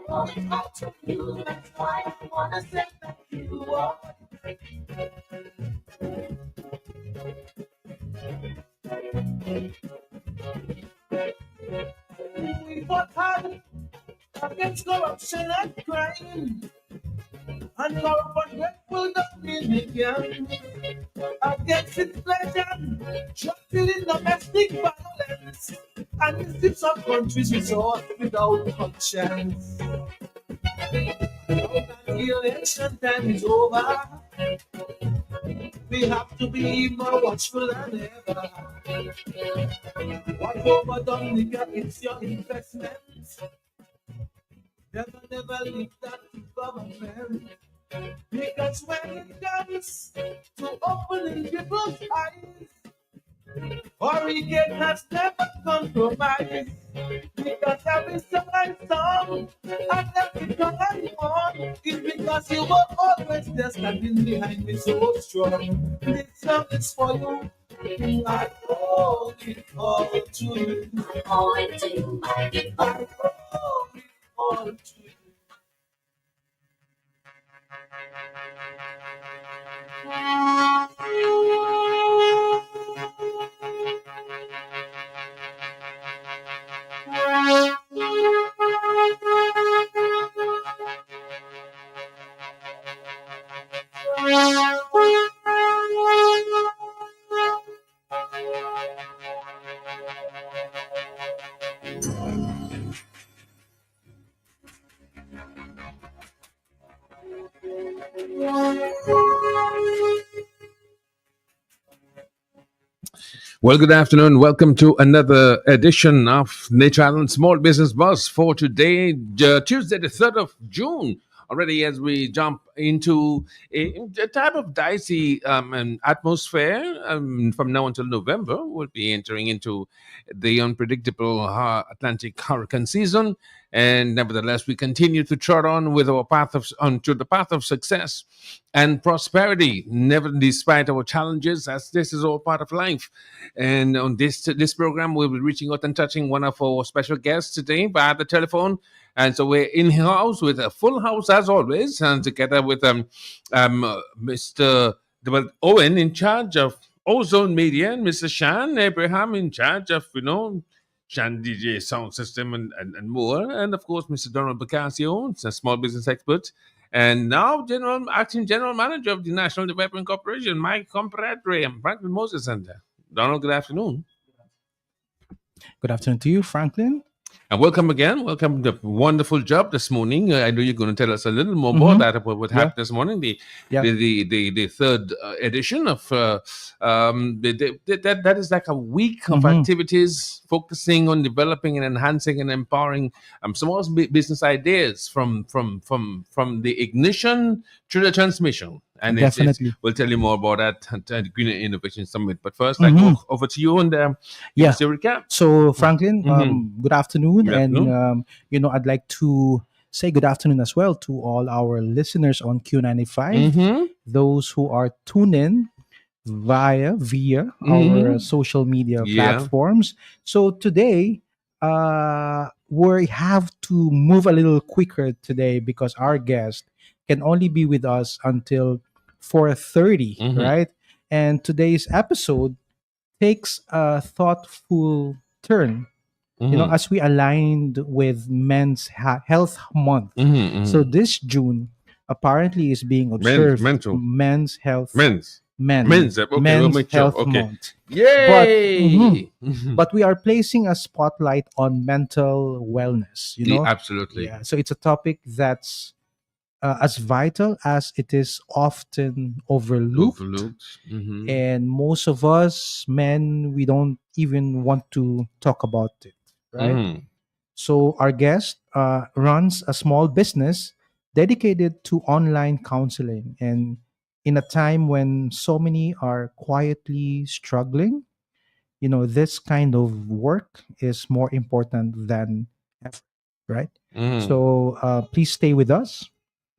going out to you. That's why I wanna say thank you. We fought hard against corruption and crime, and corruption will not be again. Against inflation, trafficking in domestic violence, and in still some countries resort without conscience. Now that the election time is over, we have to be more watchful than ever. What overdone nigga, it's your investment. Never leave that to government. Because when it comes to opening people's eyes, Oregon has never compromised. Because every song I song and every song I on is because you were always there standing behind me so strong. This song is for you. I owe it all to you. I owe it to you. I owe it all to you. Well, good afternoon. Welcome to another edition of Nature Island Small Business Buzz for today, Tuesday, the 3rd of June. Already, as we jump into a type of dicey atmosphere from now until November, we'll be entering into the unpredictable Atlantic hurricane season. And nevertheless, we continue to trot on with our onto the path of success and prosperity, never despite our challenges, as this is all part of life. And on this program, we'll be reaching out and touching one of our special guests today via the telephone. And so we're in house with a full house as always, and together with Mr. Owen in charge of Ozone Media, and Mr. Shan Abraham in charge of Shan DJ sound system and more, and of course Mr. Donald Bacasio, a small business expert, and now acting general manager of the National Development Corporation, my compadre, Franklin Moses Center. Donald, good afternoon. Good afternoon to you, Franklin. And welcome again. Welcome to the wonderful job this morning. I know you're going to tell us a little more about that, about what happened this morning, the third edition of that is like a week of activities focusing on developing and enhancing and empowering small business ideas from the ignition to the transmission. And we'll tell you more about that at the Green Innovation Summit. But first, I go over to you and give us your recap. So, Franklin, good afternoon. And, I'd like to say good afternoon as well to all our listeners on Q95, those who are tuned in via our social media platforms. So today, we have to move a little quicker today because our guest can only be with us until 4:30, right? And today's episode takes a thoughtful turn, as we aligned with Men's Health Month. So this June apparently is being observed Men's Health Month. Yay! But we are placing a spotlight on mental wellness. Absolutely. Yeah. So it's a topic that's as vital as it is often overlooked. And most of us men, we don't even want to talk about it, right? So our guest runs a small business dedicated to online counseling, and in a time when so many are quietly struggling, this kind of work is more important than ever, right? So please stay with us,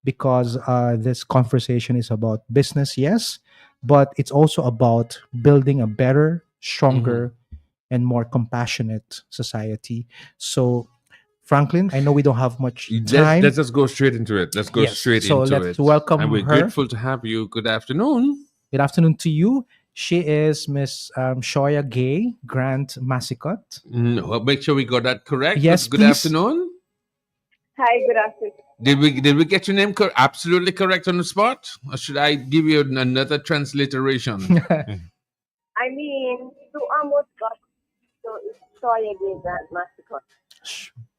because this conversation is about business, yes, but it's also about building a better, stronger, and more compassionate society. So Franklin. I know we don't have much Let's time. just go straight into it. Let's go Yes, straight so into let's it. And welcome we're her. grateful to have you. Good afternoon. Good afternoon to you. She is Miss Shoya Gay Grant Massicot. Well, make sure we got that correct. Yes, Good please. afternoon. Hi, good afternoon. Did we get your name absolutely correct on the spot, or should I give you another transliteration? I mean, you almost got to it's Toya Gay Grant Massacre.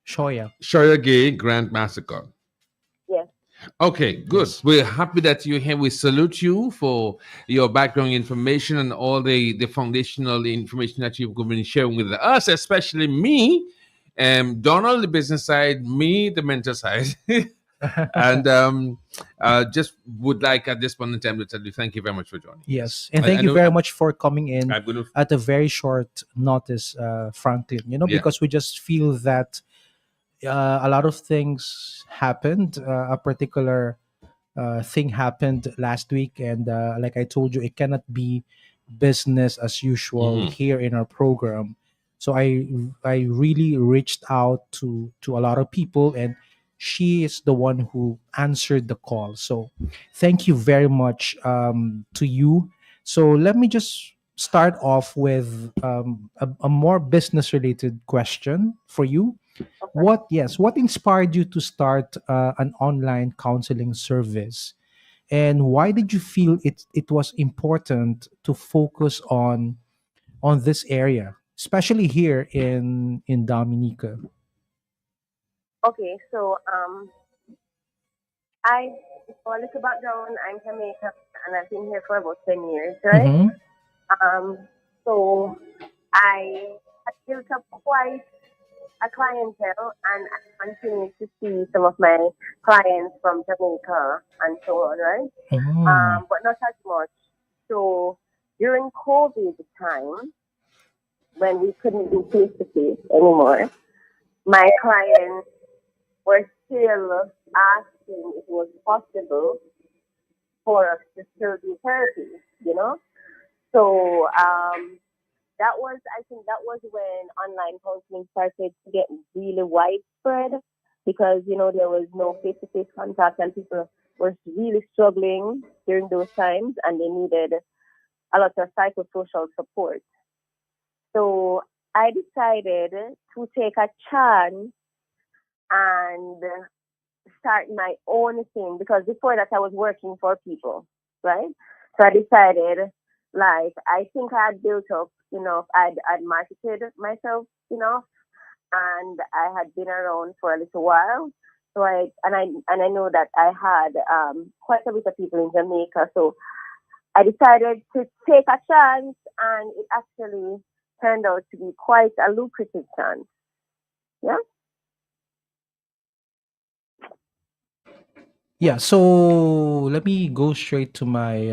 Shoya. Shoya Gay Grand Massacre. Yes. Okay, good. Yes. We're happy that you're here. We salute you for your background information and all the foundational information that you've been sharing with us, especially me, Donald, the business side, me, the mentor side. And just would like at this point in time to tell you thank you very much for joining. Yes, and thank you very much for coming in I'm gonna, at a very short notice, Franklin. Yeah. Because we just feel that a lot of things happened. A particular thing happened last week, and like I told you, it cannot be business as usual here in our program. So I really reached out to a lot of people, and she is the one who answered the call. So thank you very much to you. So let me just start off with a more business related question for you. What inspired you to start an online counseling service, and why did you feel it was important to focus on this area, especially here in Dominica? Okay, so I for a little background, I'm Jamaican and I've been here for about 10 years, right? Mm-hmm. So I had built up quite a clientele, and I continue to see some of my clients from Jamaica and so on, right? Oh. But not as much. So during COVID time, when we couldn't do face to face anymore, my clients were still asking if it was possible for us to still do therapy, you know? So I think that was when online counseling started to get really widespread because, there was no face to face contact and people were really struggling during those times and they needed a lot of psychosocial support. So I decided to take a chance and start my own thing because before that I was working for people, right? So I decided, like, I think I had built up enough, I'd marketed myself enough, and I had been around for a little while. So I know that I had quite a bit of people in Jamaica. So I decided to take a chance, and it actually turned out to be quite a lucrative chance. Yeah. Yeah, so let me go straight to my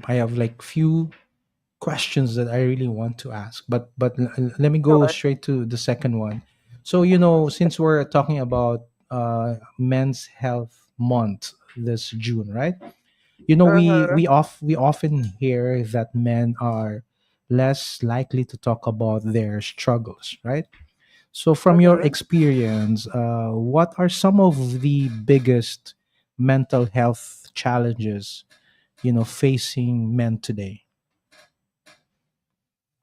I have like few questions that I really want to ask, but let me go Sure. straight to the second one. So since we're talking about Men's Health Month this June, right? Mm-hmm. We often hear that men are less likely to talk about their struggles, right? So from your Mm-hmm. experience, what are some of the biggest mental health challenges facing men today?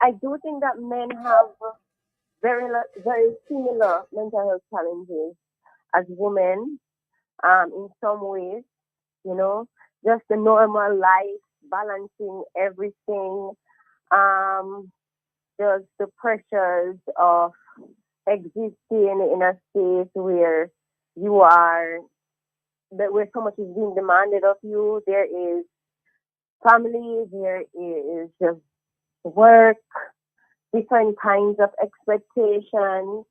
I do think that men have very similar mental health challenges as women, in some ways, you know, just the normal life, balancing everything, um, just the pressures of existing in a space where you are, where so much is being demanded of you. There is family, there is just work, different kinds of expectations,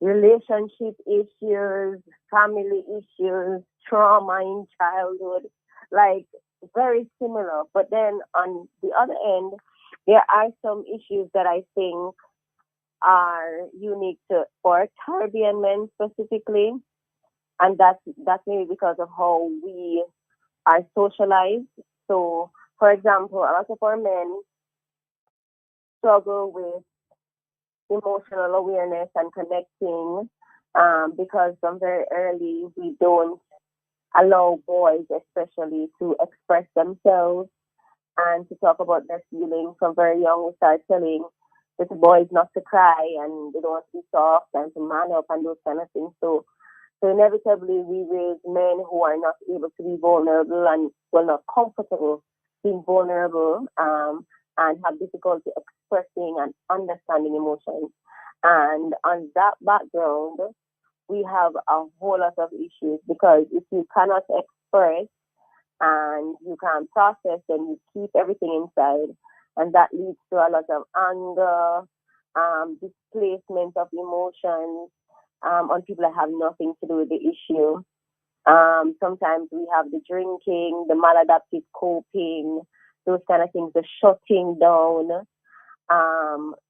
relationship issues, family issues, trauma in childhood, like very similar. But then on the other end, there are some issues that I think are unique to for Caribbean men specifically, and that's maybe because of how we are socialized. So, for example, a lot of our men struggle with emotional awareness and connecting. because from very early we don't allow boys, especially, to express themselves and to talk about their feelings. From very young, we start telling little boys not to cry and they don't want to be soft and to man up and those kind of things. So inevitably, we raise men who are not able to be vulnerable and well not comfortable being vulnerable, and have difficulty expressing and understanding emotions. And on that background, we have a whole lot of issues because if you cannot express and you can't process, then you keep everything inside, and that leads to a lot of anger, displacement of emotions on people that have nothing to do with the issue. Sometimes we have the drinking, the maladaptive coping, those kind of things, the shutting down,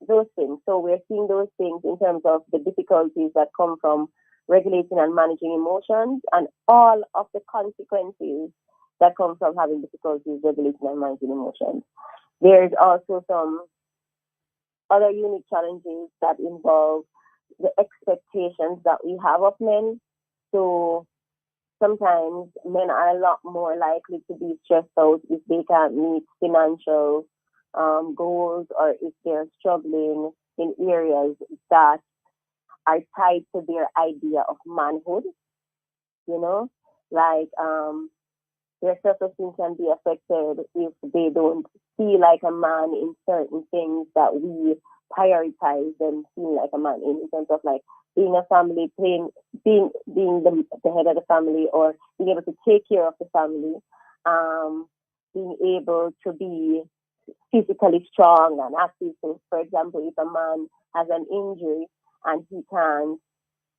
those things. So we're seeing those things in terms of the difficulties that come from regulating and managing emotions and all of the consequences that come from having difficulties regulating and managing emotions. There's also some other unique challenges that involve the expectations that we have of men. So sometimes men are a lot more likely to be stressed out if they can't meet financial goals or if they're struggling in areas that are tied to their idea of manhood, you know, like their self-esteem can be affected if they don't feel like a man in certain things that we prioritize them feeling like a man in terms of like being a family, being the head of the family or being able to take care of the family, being able to be physically strong and active. So, for example, if a man has an injury and he can't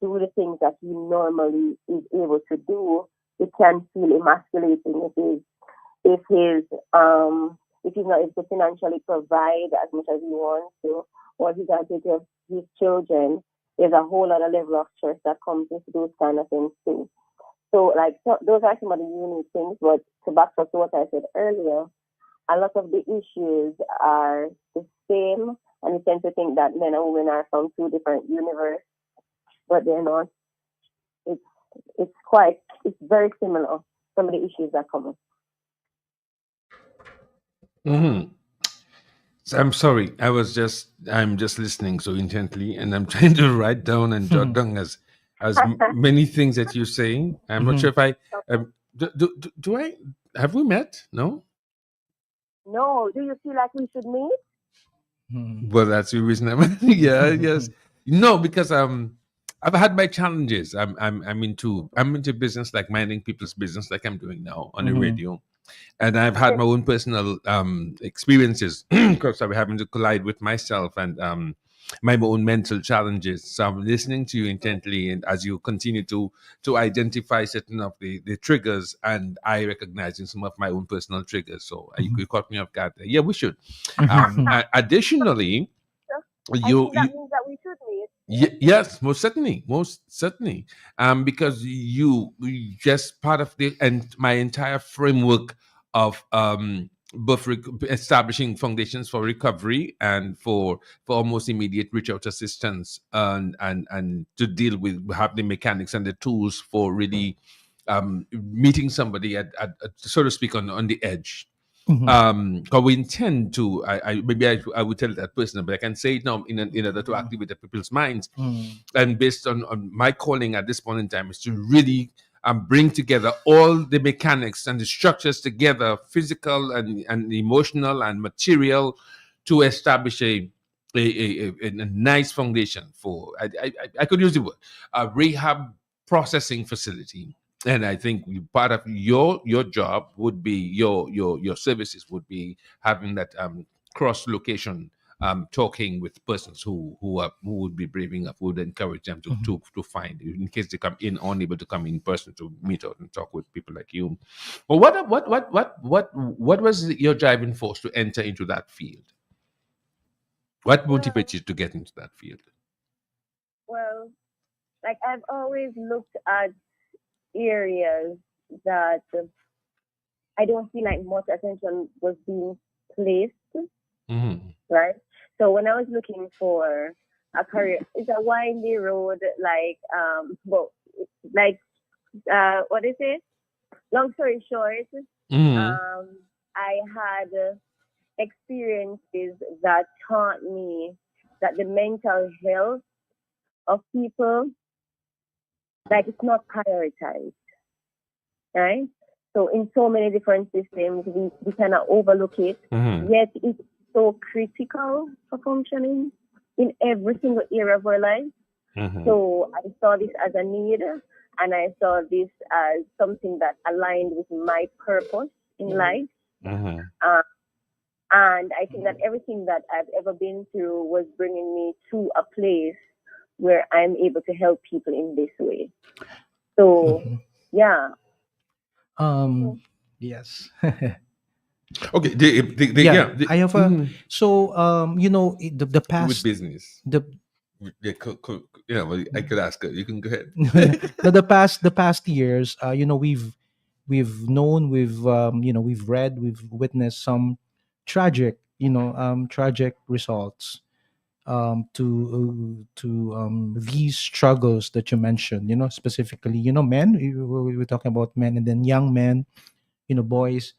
do the things that he normally is able to do, it can feel emasculating if he's not able to financially provide as much as he wants to, or he can't take care of his children. There's a whole other level of stress that comes into those kind of things too. So those are some of the unique things. But to back up to what I said earlier, a lot of the issues are the same, and we tend to think that men and women are from two different universes, but they're not. It's very similar. Some of the issues that come up. Mm-hmm. So I'm sorry. I'm just listening so intently, and I'm trying to write down and jot down as many things that you're saying. I'm not sure if I do I have we met? No. No, do you feel like we should meet? Well, that's the reason I'm. Yeah, yes. No, because I've had my challenges. I'm into business, like minding people's business, like I'm doing now on the radio. And I've had my own personal experiences because I'm having to collide with myself and my own mental challenges. So I'm listening to you intently, and as you continue to identify certain of the triggers, and I recognizing some of my own personal triggers. So you caught me off guard there. Yeah, we should. Additionally, I think that means that we should meet. Yes, most certainly. Because you just part of the and my entire framework of both establishing foundations for recovery and for almost immediate reach out assistance and to deal with have the mechanics and the tools for really meeting somebody at so to speak on the edge. Because we intend to, I would tell that person, but I can say it now in order to activate the people's minds. And based on my calling at this point in time is to really bring together all the mechanics and the structures together, physical and emotional and material, to establish a nice foundation for, I could use the word, a rehab processing facility. And I think part of your job would be your services would be having that cross location talking with persons who would be brave enough, would encourage them to find, in case they come in unable to come in person, to meet out and talk with people like you. Well, what was your driving force to enter into that field? What motivated you to get into that field? Well, like I've always looked at areas that I don't feel like much attention was being placed, right? So when I was looking for a career. It's a windy road, but like what is it? Long story short, Mm-hmm. I had experiences that taught me that the mental health of people, like, it's not prioritized, right? So in so many different systems, we cannot overlook it. Mm-hmm. Yet it's so critical for functioning in every single area of our life. Mm-hmm. So I saw this as a need, and I saw this as something that aligned with my purpose in life. Mm-hmm. And I think that everything that I've ever been through was bringing me to a place where I'm able to help people in this way. So, yeah. Yes. Okay. Yeah, Yeah. I have a. So the With past business. the Yeah. Yeah. Well, I could ask her. You can go ahead. no, the past years, we've known, we've read, we've witnessed some tragic results to these struggles that you mentioned, specifically, men. We're talking about men, and then young men, boys.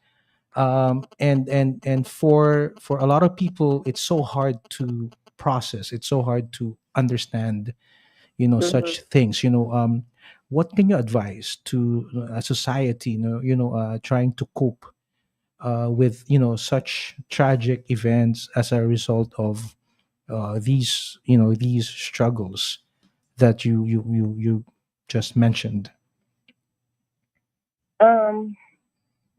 And for a lot of people, it's so hard to process, it's so hard to understand, Mm-hmm. such things. What can you advise to a society, trying to cope with, such tragic events as a result of these struggles that you just mentioned? Um,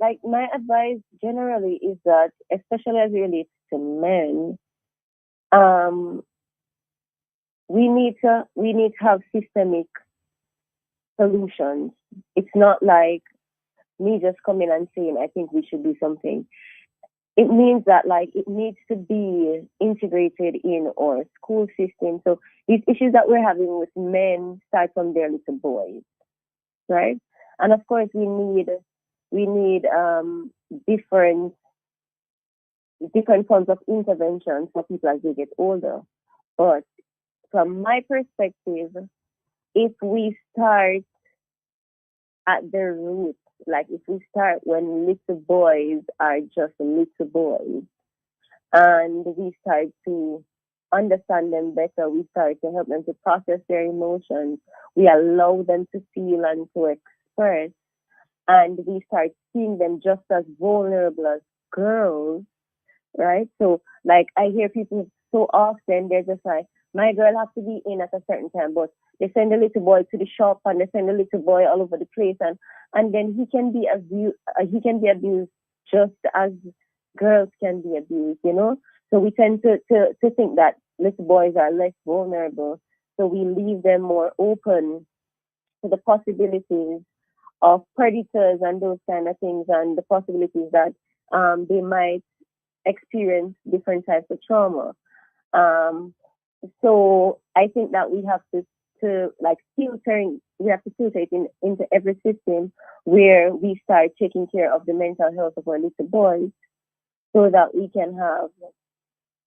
like, my advice generally is that, especially as it relates to men, um, we need to have systemic solutions. It's not like me just coming and saying I think we should do something. It means that, like, it needs to be integrated in our school system. So these issues that we're having with men start from their little boys, right? And of course we need different forms of intervention for people as they get older. But from my perspective, if we start at the root, like if we start when little boys are just little boys, and we start to understand them better, we start to help them to process their emotions, we allow them to feel and to express, and we start seeing them just as vulnerable as girls, right? So, like, I hear people so often, they're just like, my girl has to be in at a certain time, but they send a little boy to the shop and they send a little boy all over the place, and then he can be abused. He can be abused just as girls can be abused. So we tend to think that little boys are less vulnerable, so we leave them more open to the possibilities of predators and those kind of things, and the possibilities that they might experience different types of trauma. Um, so I think that we have to like filtering. We have to filter it into every system where we start taking care of the mental health of our little boys, so that we can have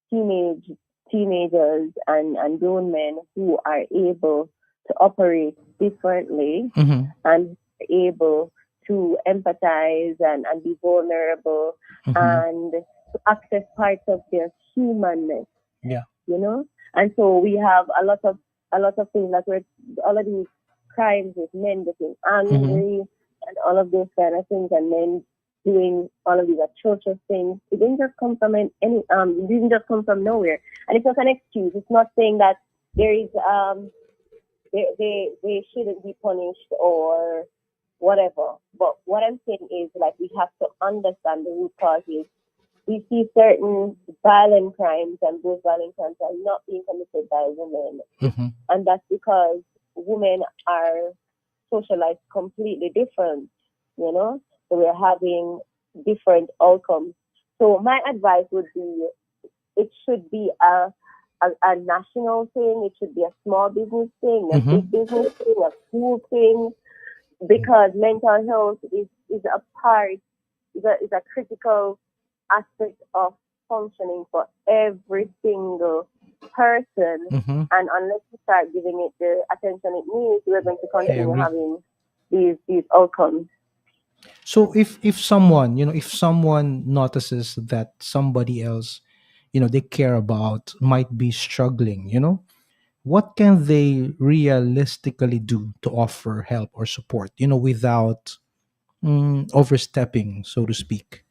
teenage teenagers and grown men who are able to operate differently Mm-hmm. and able to empathize and be vulnerable Mm-hmm. and to access parts of their humanness, Yeah. you know? And so we have a lot of things that we're already crimes with men getting Mm-hmm. angry and all of those kind of things, and men doing all of these atrocious things. It didn't just come from it didn't just come from nowhere. And it's not an excuse. It's not saying that there is they shouldn't be punished or whatever. But what I'm saying is, like, we have to understand the root causes. We see certain violent crimes, and those violent crimes are not being committed by women, Mm-hmm. and that's because women are socialized completely different, you know. So we're having different outcomes. So my advice would be, it should be a national thing. It should be a small business thing, a Mm-hmm. big business thing, a school thing, because mental health is a part, is a critical aspect of functioning for every single person, Mm-hmm. and unless we start giving it the attention it needs, we're going to I continue agree. having these outcomes. So if someone, if someone notices that somebody else, they care about might be struggling, what can they realistically do to offer help or support, without overstepping, so to speak?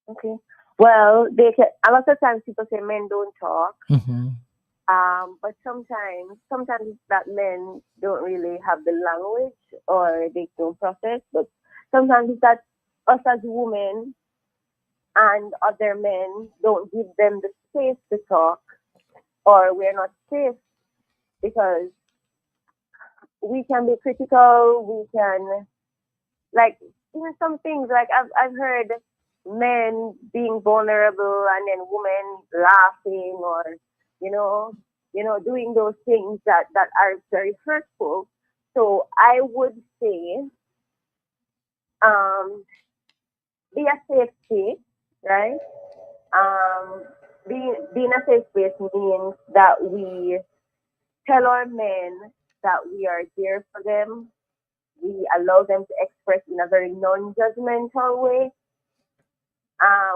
Okay. Well, a lot of times people say men don't talk. Mm-hmm. But sometimes it's that men don't really have the language or they don't process. But sometimes it's that us as women and other men don't give them the space to talk, or we're not safe because we can be critical. We can like even some things like I've heard men being vulnerable and then women laughing or you know doing those things that are very hurtful. So I would say um be a safe space, right? um being a safe space means that we tell our men that we are there for them. We allow them to express in a very non-judgmental way.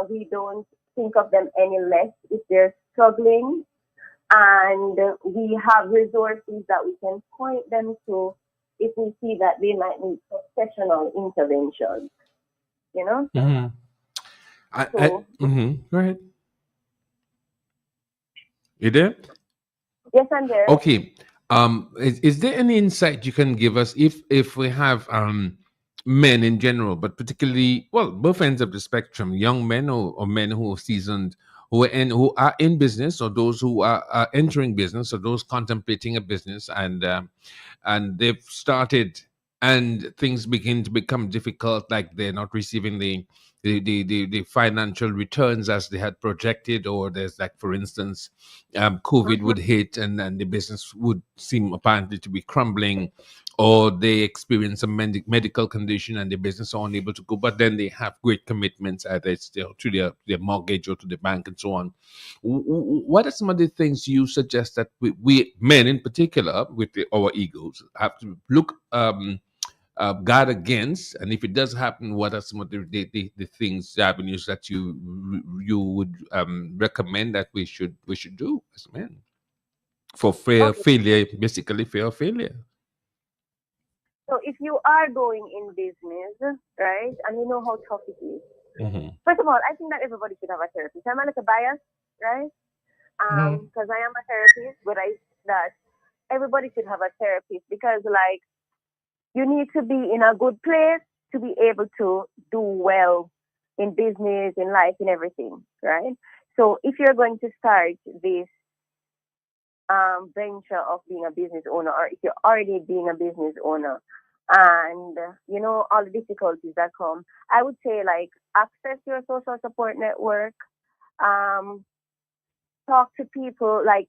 We don't think of them any less if they're struggling. And we have resources that we can point them to if we see that they might need professional intervention, you know? Mm-hmm. So, Go ahead. You there? yes, I'm there. Okay. Is there any insight you can give us if we have men in general, but particularly, well, both ends of the spectrum, young men or men who are seasoned, who are in business, or those who are entering business, or those contemplating a business, and they've started, and things begin to become difficult, like they're not receiving the financial returns as they had projected, or there's, like, for instance, COVID Mhm. would hit, and the business would seem apparently to be crumbling, or they experience a medical condition and the business are unable to go, but then they have great commitments, either it's to their mortgage or to the bank and so on. What are some of the things you suggest that we men in particular, with our egos, have to look guard against? And if it does happen, what are some of the things, the avenues that you would recommend that we should do as men for fair Okay. failure, basically fair failure? So if you are going in business, right, and you know how tough it is, Hmm. first of all, I think that everybody should have a therapist. I'm a little biased, right? Mm-hmm. Because I am a therapist, but I that everybody should have a therapist because like you need to be in a good place to be able to do well in business, in life, in everything, right? So if you're going to start this venture of being a business owner, or if you're already being a business owner, and you know all the difficulties that come, I would say like access your social support network, um, talk to people like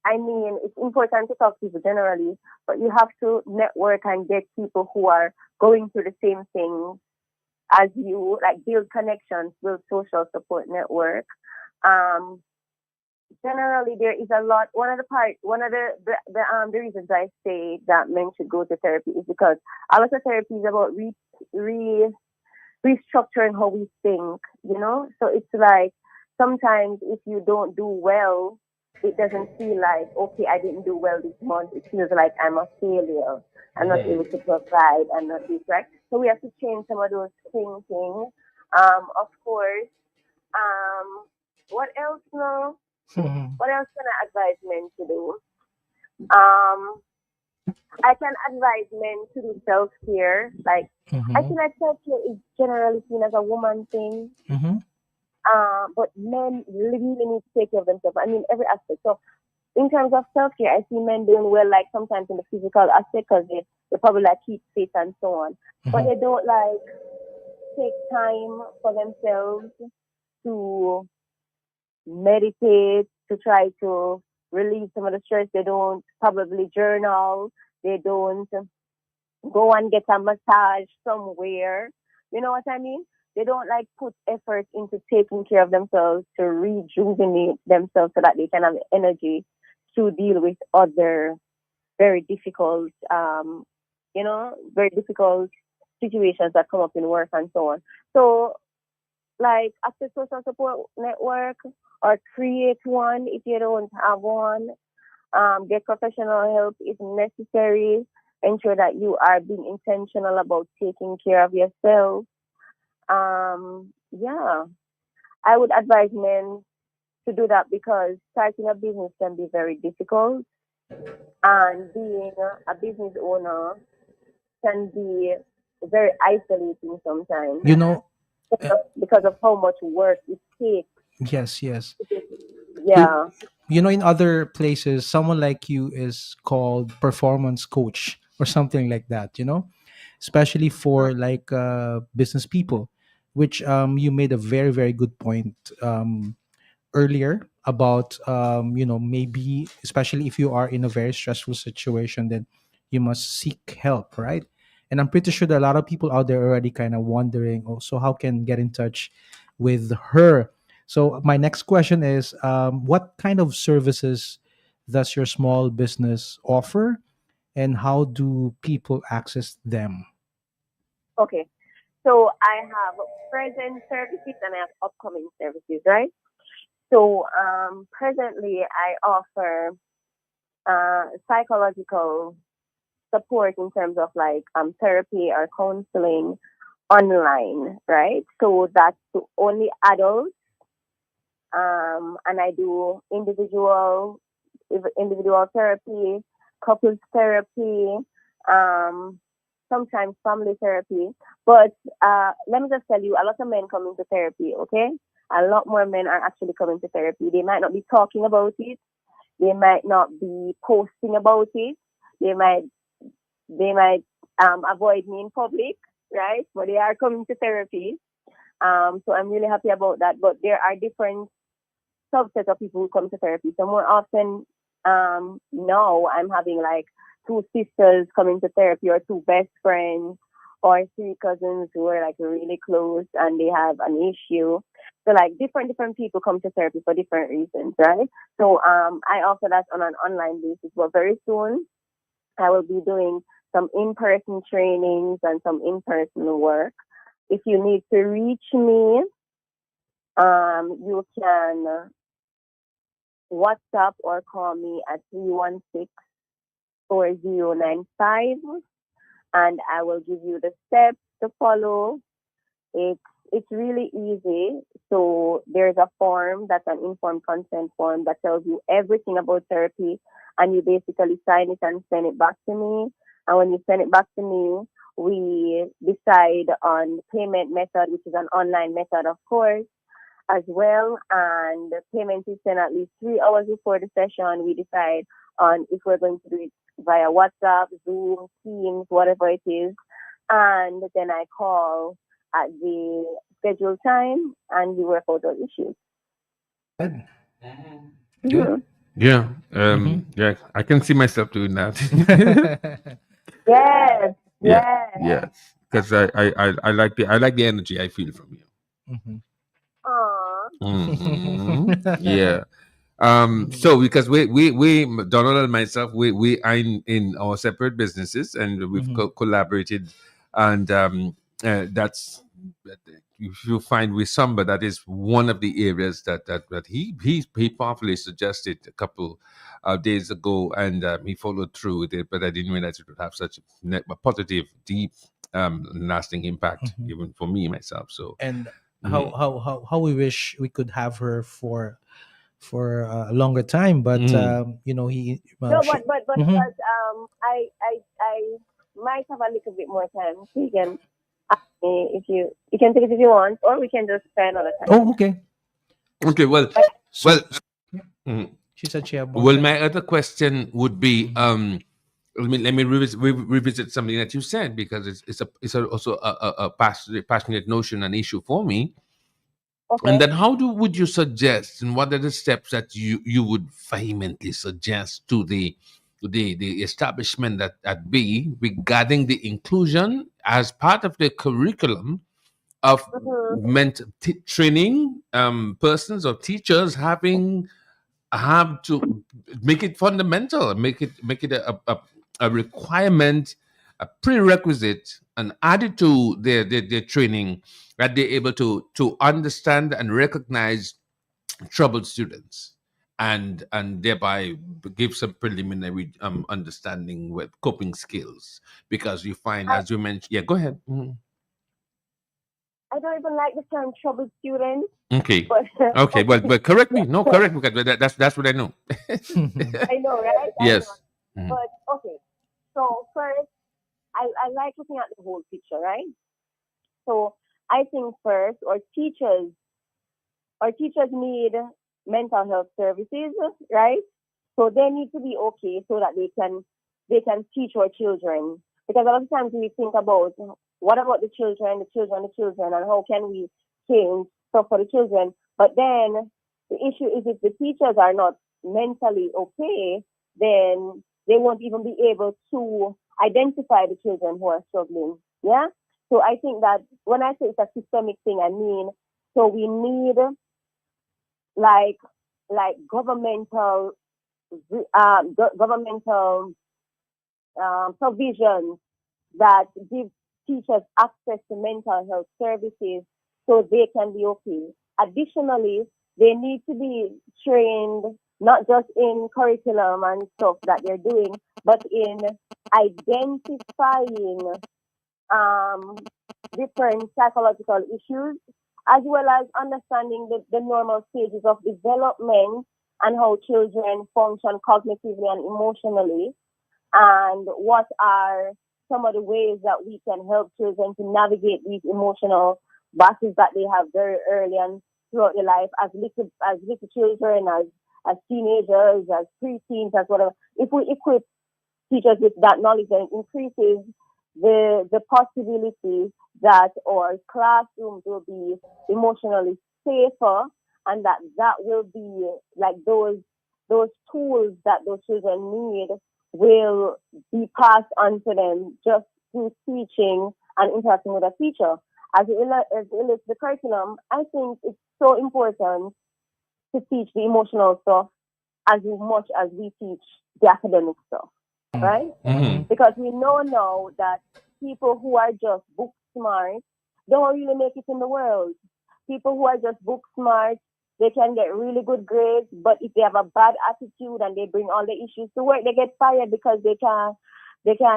I mean, it's important to talk to people generally, but you have to network and get people who are going through the same thing as you, like build connections, build social support network. Um, Generally, there is a lot. One of the reasons I say that men should go to therapy is because a lot of therapy is about re restructuring how we think, you know? So it's like sometimes if you don't do well, it doesn't feel like, okay, I didn't do well this month. It feels like I'm a failure. I'm not able to provide. I'm not this, right? So we have to change some of those thinking. Of course. Um, what else now? What else can I advise men to do? Um, I can advise men to do self care. Like, I Mm-hmm. feel like self care is generally seen as a woman thing. Mm-hmm. But men really need to take care of themselves. I mean, every aspect. So, in terms of self care, I see men doing well, like sometimes in the physical aspect, because they probably like keep fit and so on. But Mm-hmm. they don't like take time for themselves to meditate, to try to relieve some of the stress. They don't probably journal. They don't go and get a massage somewhere. You know what I mean? they don't like put effort into taking care of themselves to rejuvenate themselves so that they can have energy to deal with other very difficult, very difficult situations that come up in work and so on. So, like, after social support network or create one if you don't have one. Get professional help if necessary. Ensure that you are being intentional about taking care of yourself. Yeah, I would advise men to do that because starting a business can be very difficult, and being a business owner can be very isolating sometimes You know, uh, because of how much work it takes. yes, yes. You, Yeah. in other places, someone like you is called performance coach or something like that, especially for like business people, which you made a very, very good point earlier about maybe especially if you are in a very stressful situation, then you must seek help, right? And I'm pretty sure that a lot of people out there already kind of wondering, oh, so how can get in touch with her? So my next question is, what kind of services does your small business offer, and how do people access them? Okay. So I have present services and I have upcoming services, right? So presently, I offer psychological support in terms of like therapy or counseling online, right? So that's to only adults, and I do individual therapy, couples therapy, um, sometimes family therapy. But let me just tell you, a lot of men come into therapy, okay? A lot more men are actually coming to therapy. They might not be talking about it. They might not be posting about it. They might avoid me in public, right? But they are coming to therapy. So I'm really happy about that. But there are different subset of people who come to therapy. So more often, now I'm having like two sisters coming to therapy or two best friends or three cousins who are like really close and they have an issue. So like different people come to therapy for different reasons, right? So I offer that on an online basis, but very soon I will be doing some in-person trainings and some in-person work. If you need to reach me, you can WhatsApp or call me at 316-4095, and I will give you the steps to follow. It's it's really easy. So there's a form that's an informed consent form that tells you everything about therapy, and you basically sign it and send it back to me. And when you send it back to me, we decide on payment method, which is an online method, of course, as well. And the payment is sent at least 3 hours before the session. We decide on if we're going to do it via WhatsApp, Zoom, Teams, whatever it is. And then I call at the scheduled time and we work out those issues. Good. Good. Mhm. Yeah. Mhm. Yeah. I can see myself doing that. Yes, Yeah. yes. Yeah. Because I like the energy I feel from you. Mhm. Aw. Yeah. So because we Donald and myself, we are in our separate businesses and we've Mhm. collaborated, and that's if you find with Samba, that is one of the areas that he powerfully suggested a couple of days ago, and he followed through with it. But I didn't realize it would have such a positive, deep, lasting impact Mhm. even for me myself. So. And Mhm. how we wish we could have her for a longer time, but Mhm. he No, she. but Mhm. I might have a little bit more time. So you can ask me if you can take it if you want, or we can just spend another time. Oh, okay. Okay. Well. So Well. Mhm. she said she had more Well, time. my other question would be, Mhm. let me revisit something that you said, because also a passionate notion and issue for me. And Okay. then, how would you suggest, and what are the steps that you would vehemently suggest to the establishment at B regarding the inclusion as part of the curriculum of Mm-hmm. training persons or teachers have to make it fundamental, make it a requirement, a prerequisite, and add it to their training, that they're able to understand and recognize troubled students, and thereby give some preliminary understanding with coping skills, because you find, I, as you mentioned, yeah, go ahead. Mhm. I don't even like the term troubled student, Okay. but Okay, okay. but correct me. No, correct me, because that's what I know. I know, right? I know. Yes. Mhm. But okay. So first, I like looking at the whole picture, right? So I think first, our teachers need mental health services, right? So they need to be okay so that they can teach our children. Because a lot of times we think about what about the children, and how can we change stuff for the children. But then the issue is, if the teachers are not mentally okay, then they won't even be able to identify the children who are struggling. Yeah. So I think that when I say it's a systemic thing, I mean, so we need like governmental governmental provisions that give teachers access to mental health services so they can be okay. Additionally, they need to be trained not just in curriculum and stuff that they're doing, but in identifying um, different psychological issues, as well as understanding the normal stages of development and how children function cognitively and emotionally, and what are some of the ways that we can help children to navigate these emotional battles that they have very early and throughout their life, as little children, as teenagers, as preteens, as whatever. If we equip teachers with that knowledge, then it increases the possibility that our classrooms will be emotionally safer, and that will be like those tools that those children need will be passed on to them just through teaching and interacting with a teacher. As it relates to the curriculum, I think it's so important to teach the emotional stuff as much as we teach the academic stuff, right? Mhm. Because we know now that people who are just book smart don't really make it in the world. People who are just book smart, they can get really good grades, but if they have a bad attitude and they bring all the issues to work, they get fired because they can't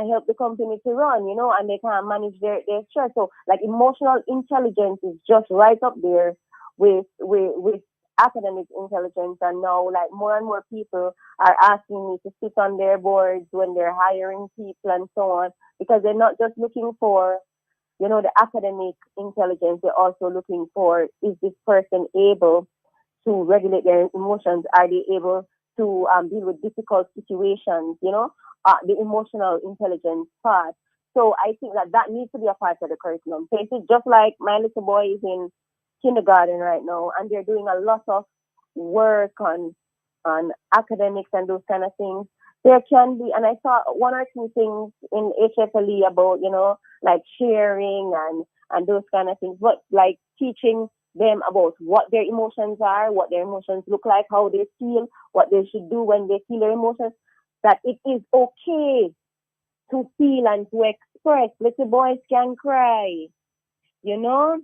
help the company to run, and they can't manage their stress. So like emotional intelligence is just right up there with academic intelligence, and now like more and more people are asking me to sit on their boards when they're hiring people and so on, because they're not just looking for, the academic intelligence. They're also looking for, is this person able to regulate their emotions? Are they able to deal with difficult situations? The emotional intelligence part. So I think that needs to be a part of the curriculum. So it's just like my little boy is in kindergarten right now, and they're doing a lot of work on academics and those kind of things. There can be, and I saw one or two things in HFLE about, like sharing and those kind of things, but like teaching them about what their emotions are, what their emotions look like, how they feel, what they should do when they feel their emotions, that it is okay to feel and to express. Little boys can cry, you know,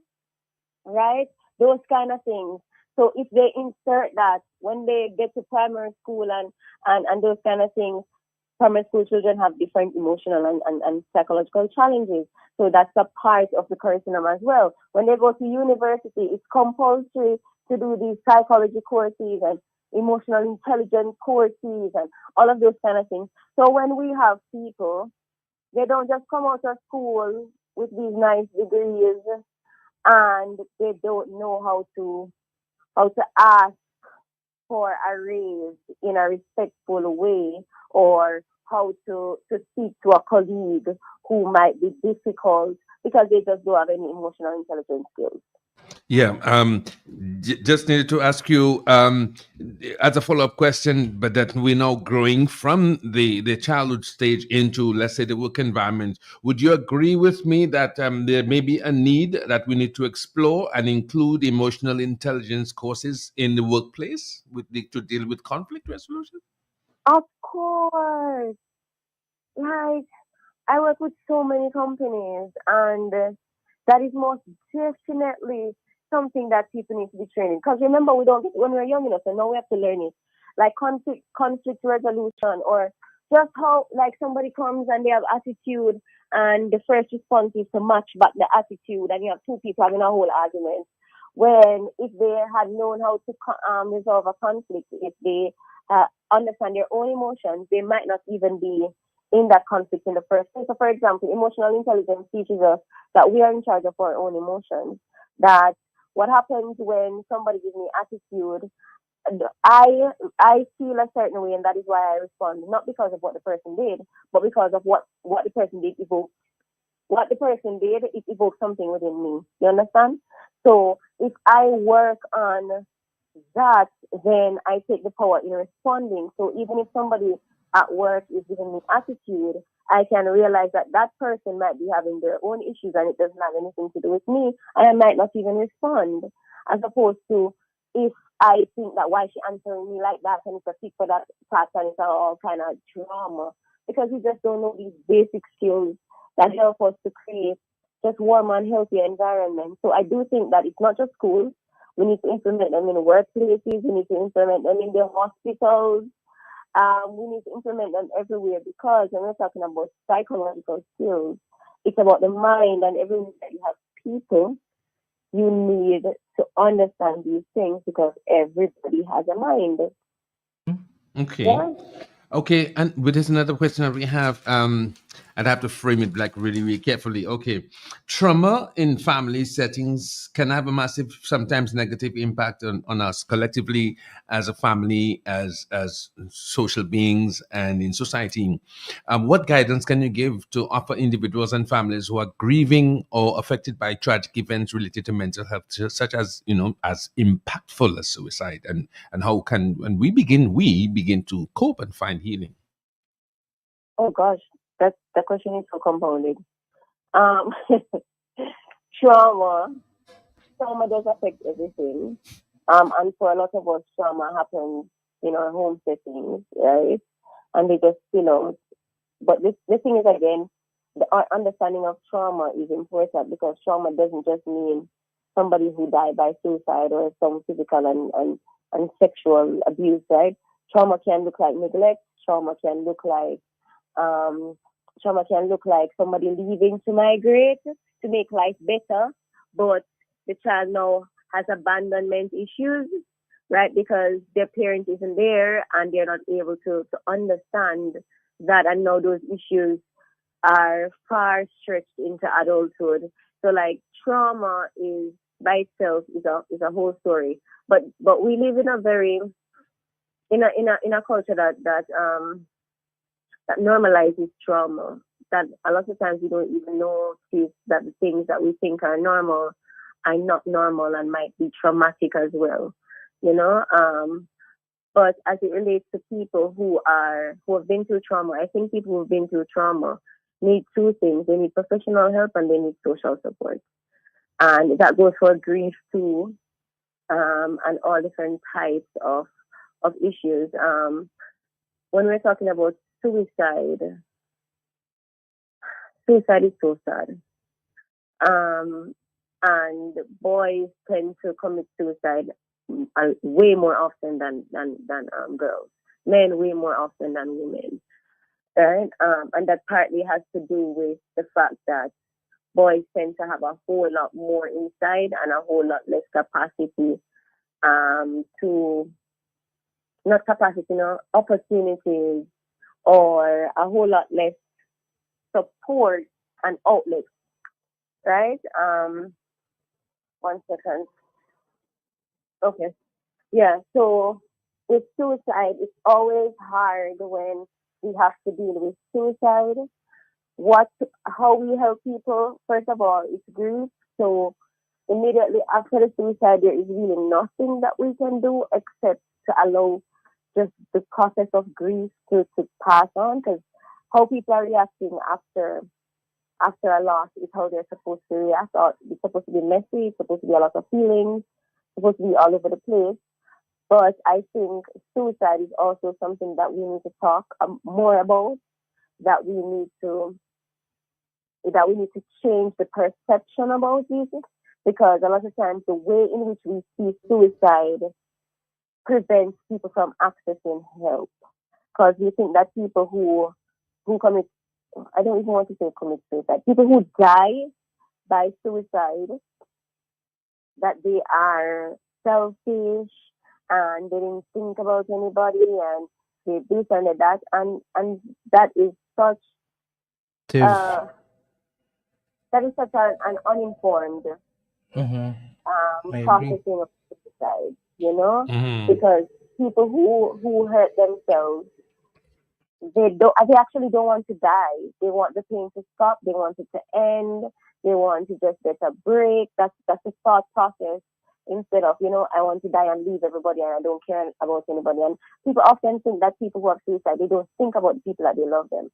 right? Those kind of things. So if they insert that when they get to primary school and those kind of things, primary school children have different emotional and psychological challenges. So that's a part of the curriculum as well. When they go to university, it's compulsory to do these psychology courses and emotional intelligence courses and all of those kind of things. So when we have people, they don't just come out of school with these nice degrees and they don't know how to ask for a raise in a respectful way, or how to speak to a colleague who might be difficult because they just don't have any emotional intelligence skills. Yeah, just needed to ask you as a follow-up question, but that we're now growing from the childhood stage into, let's say, the work environment. Would you agree with me that there may be a need that we need to explore and include emotional intelligence courses in the workplace to deal with conflict resolution? Of course. Like, I work with so many companies, and that is most definitely something that people need to be trained in. Because remember, we don't when we're young enough, and now we have to learn it, like conflict resolution, or just how like somebody comes and they have attitude, and the first response is to match back the attitude, and you have two people having a whole argument. When if they had known how to resolve a conflict, if they understand their own emotions, they might not even be in that conflict in the first place. So, for example, emotional intelligence teaches us that we are in charge of our own emotions. That what happens when somebody gives me attitude, I feel a certain way, and that is why I respond, not because of what the person did, but because of what the person did evoke. What the person did, it evokes something within me. You understand? So if I work on that, then I take the power in responding. So even if somebody at work is giving me attitude, I can realize that that person might be having their own issues and it doesn't have anything to do with me, and I might not even respond. As opposed to if I think that why she answering me like that and it's a tick for that pattern, it's all kind of drama because we just don't know these basic skills that help us to create just warm and healthy environment. So I do think that it's not just schools. We need to implement them in workplaces. We need to implement them in the hospitals. We need to implement them everywhere because when we're talking about psychological skills, it's about the mind, and everywhere that you have people, you need to understand these things because everybody has a mind. Okay. Yeah. Okay, and with this another question that we have, I'd have to frame it like really, really carefully. Okay, trauma in family settings can have a massive, sometimes negative impact on us collectively as a family, as social beings, and in society. What guidance can you give to offer individuals and families who are grieving or affected by tragic events related to mental health, such as as impactful as suicide, and how can when we begin to cope and find healing? Oh gosh, that the question is so compounded. Um, trauma, trauma does affect everything. And for a lot of us, trauma happens in our home settings, right? And they just, but the thing is again, our understanding of trauma is important because trauma doesn't just mean somebody who died by suicide or some physical and sexual abuse, right? Trauma can look like neglect. Trauma can look like um, trauma can look like somebody leaving to migrate to make life better, but the child now has abandonment issues, right? Because their parent isn't there and they're not able to understand that, and now those issues are far stretched into adulthood. So like trauma is by itself is a whole story. But we live in a very in a culture that normalizes trauma. That a lot of times we don't even notice that the things that we think are normal are not normal and might be traumatic as well. You know, but as it relates to people who have been through trauma, I think people who've been through trauma need two things. They need professional help and they need social support. And that goes for grief too, and all different types of issues. When we're talking about suicide, suicide is so sad. Um, and boys tend to commit suicide way more often than girls. Men way more often than women, right? And that partly has to do with the fact that boys tend to have a whole lot more inside and a whole lot less capacity to not capacity, opportunities or a whole lot less support and outlet, right? 1 second. Okay. Yeah. So with suicide, it's always hard when we have to deal with suicide. What, how we help people? First of all, it's grief. So immediately after the suicide, there is really nothing that we can do except to allow just the process of grief to pass on. Because how people are reacting after a loss is how they're supposed to react. Or it's supposed to be messy. It's supposed to be a lot of feelings. It's supposed to be all over the place. But I think suicide is also something that we need to talk more about. That we need to change the perception about it, because a lot of times the way in which we see suicide prevents people from accessing help. Because we think that people who commit, I don't even want to say commit suicide, people who die by suicide, that they are selfish and they didn't think about anybody and they this and that, and that is such uh, an uninformed Mm-hmm. I agree. processing of suicide, you know, Mm-hmm. because people who hurt themselves, they actually don't want to die. They want the pain to stop. They want it to end. They want to just get a break. That's the thought process. Instead of, I want to die and leave everybody and I don't care about anybody. And people often think that people who have suicide, they don't think about the people that they love them.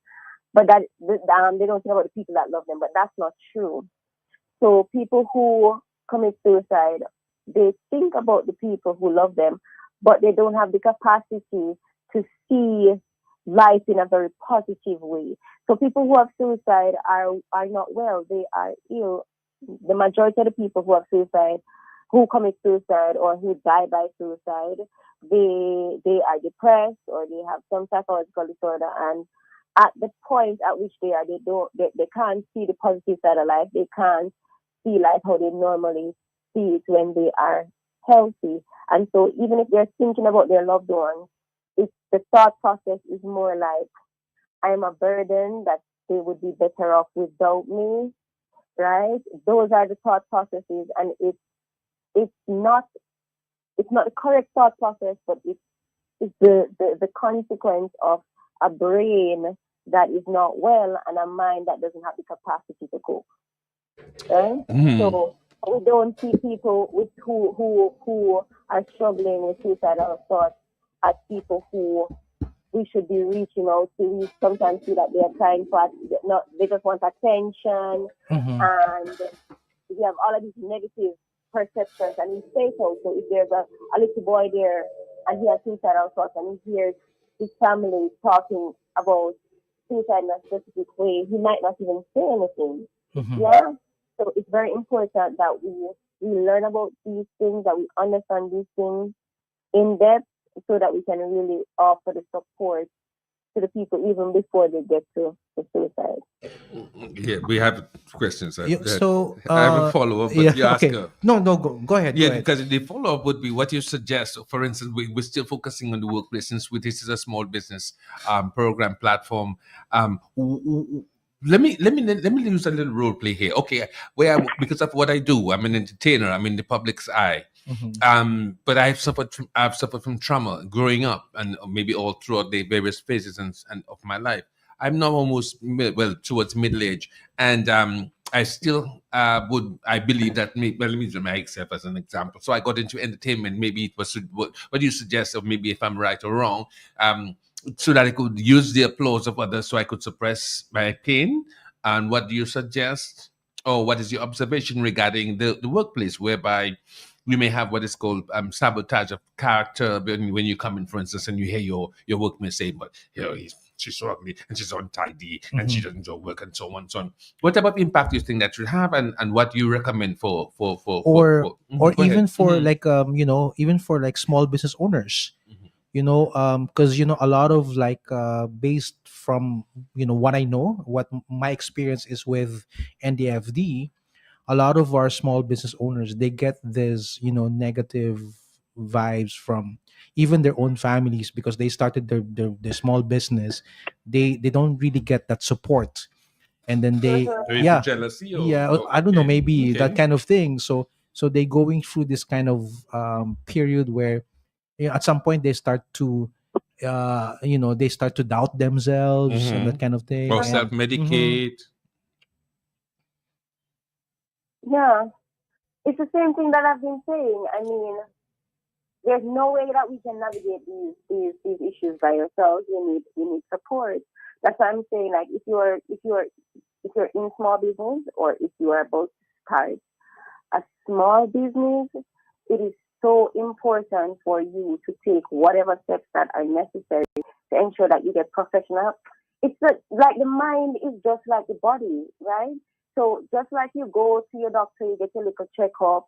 But they don't think about the people that love them. But that's not true. So people who commit suicide, they think about the people who love them, but they don't have the capacity to see life in a very positive way. So people who have suicide are not well. They are ill. The majority of the people who have suicide, who commit suicide or who die by suicide, they are depressed or they have some psychological disorder, and at the point at which they can't see the positive side of life. They can't see life how they normally see it when they are healthy. And so even if they're thinking about their loved ones, it's the thought process is more like, I'm a burden, that they would be better off without me, right? Those are the thought processes, and it's not the correct thought process, but it's the consequence of a brain that is not well and a mind that doesn't have the capacity to cope. Right? Mm-hmm. So we don't see people who are struggling with suicidal thoughts as people who we should be reaching out to. We sometimes see that they are trying for not they just want attention, Mm-hmm. and we have all of these negative perceptions and we say so. So if there's a little boy there and he has suicidal thoughts and he hears his family talking about suicide in a specific way, he might not even say anything. Mm-hmm. Yeah. So it's very important that we learn about these things, that we understand these things in depth, so that we can really offer the support to the people even before they get to the suicide. Yeah, we have questions. So, I have a follow up, yeah, but you ask okay. her. No, go ahead. Yeah, Go ahead. because the follow up would be what you suggest. So for instance, we're still focusing on the workplace since this is a small business program platform. Let me use a little role play here. Okay, because of what I do, I'm an entertainer. I'm in the public's eye. Mm-hmm. But I've suffered from trauma growing up, and maybe all throughout the various phases and of my life. I'm now almost towards middle age, and I still I believe that let me use myself as an example. So I got into entertainment. Maybe it was what you suggest, or maybe if I'm right or wrong, so that I could use the applause of others, so I could suppress my pain. And what do you suggest, or what is your observation regarding the workplace, whereby you may have what is called sabotage of character when you come in, for instance, and you hear your workmate say, "But she's so ugly and she's untidy and she doesn't do work and so on and so on." What type of impact do you think that should have, and what do you recommend Or Go even ahead. for like even for like small business owners, because a lot of like based from what I know, what my experience is with NDFD, a lot of our small business owners, they get this negative vibes from even their own families, because they started their small business. They don't really get that support, and then they, Mhm. Maybe from yeah, jealousy yeah, I don't know, okay, maybe that okay. kind of thing. So they going through this kind of period where at some point they start to they start to doubt themselves and that Mm-hmm. kind of thing. Or And self medicate. Yeah. it's the same thing that I've been saying. I mean, there's no way that we can navigate these issues by ourselves. We need support. That's why I'm saying, like, if you're in small business, or if you are about to start a small business, it is so important for you to take whatever steps that are necessary to ensure that you get professional. It's like the mind is just like the body, right? So just like you go to your doctor, you get a little checkup,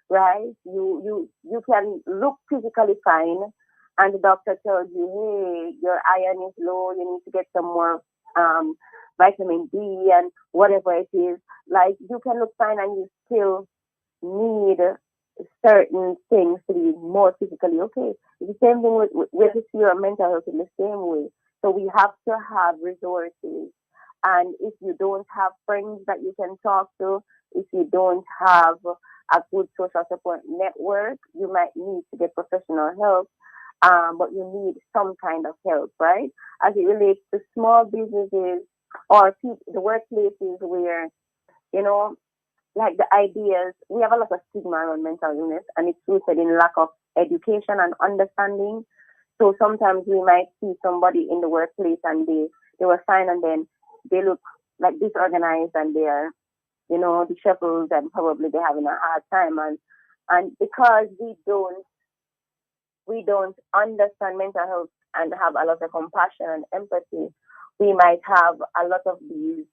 right? You can look physically fine, and the doctor tells you, hey, your iron is low, you need to get some more um, vitamin D and whatever it is. Like, you can look fine and you still need certain things to be more physically okay. It's the same thing with your mental health in the same way. So we have to have resources. And if you don't have friends that you can talk to, if you don't have a good social support network, you might need to get professional help. But you need some kind of help, right? As it relates to small businesses or the workplaces where, you know, like the ideas, we have a lot of stigma around mental illness, and it's rooted in lack of education and understanding. So sometimes we might see somebody in the workplace and they were fine, and then they look like disorganized, and they're, disheveled, and probably they're having a hard time. And because we don't understand mental health and have a lot of compassion and empathy, we might have a lot of these